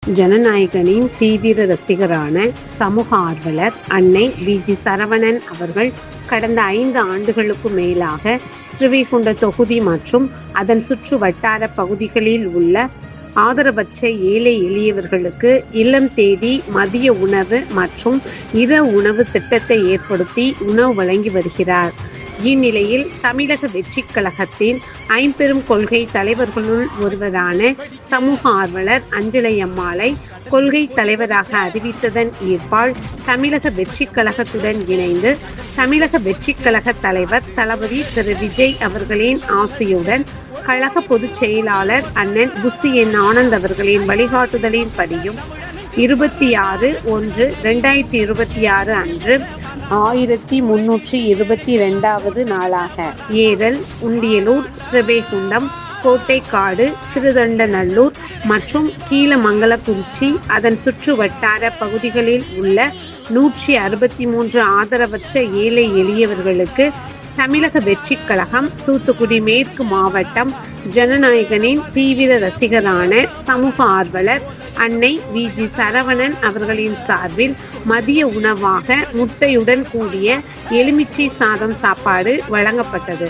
ஜனநாயகனின் தீவிர ரசிகரான சமூக ஆர்வலர் அன்னை வி.ஜி. சரவணன் அவர்கள் கடந்த 5 ஆண்டுகளுக்கு மேலாக ஸ்ரீவைகுண்ட தொகுதி மற்றும் அதன் சுற்று வட்டார பகுதிகளில் உள்ள ஆதரவற்ற ஏழை எளியவர்களுக்கு இல்லம் தேடி மதிய உணவு மற்றும் இதர உணவு திட்டத்தை ஏற்படுத்தி உணவு வழங்கி வருகிறார். இந்நிலையில் தமிழக வெற்றிக் கழகத்தின் ஐம்பெரும் கொள்கை தலைவர்களுள் ஒருவரான சமூக ஆர்வலர் அஞ்சலை அம்மாளை கொள்கை தலைவராக அறிவித்ததன் ஈர்ப்பால் தமிழக வெற்றிக் கழகத்துடன் இணைந்து தமிழக வெற்றிக் கழக தலைவர் தளபதி திரு விஜய் அவர்களின் ஆசையுடன் கழக பொதுச் செயலாளர் அண்ணன் புசி என் ஆனந்த் அவர்களின் வழிகாட்டுதலின் படியும் 26/1/2026 அன்று 1322வது நாளாக ஏரல், உண்டியலூர், ஸ்ரீவைகுண்டம், கோட்டைக்காடு, திருதொண்டநல்லூர் மற்றும் கீழமங்கலக்குறிச்சி அதன் சுற்று வட்டார பகுதிகளில் உள்ள 163 ஆதரவற்ற ஏழை எளியவர்களுக்கு தமிழக வெற்றிக் கழகம் தூத்துக்குடி மேற்கு மாவட்டம் ஜனநாயகனின் தீவிர ரசிகரான சமூக ஆர்வலர் அன்னை வி.ஜி. சரவணன் அவர்களின் சார்பில் மதிய உணவாக முட்டையுடன் கூடிய எலுமிச்சை சாதம் சாப்பாடு வழங்கப்பட்டது.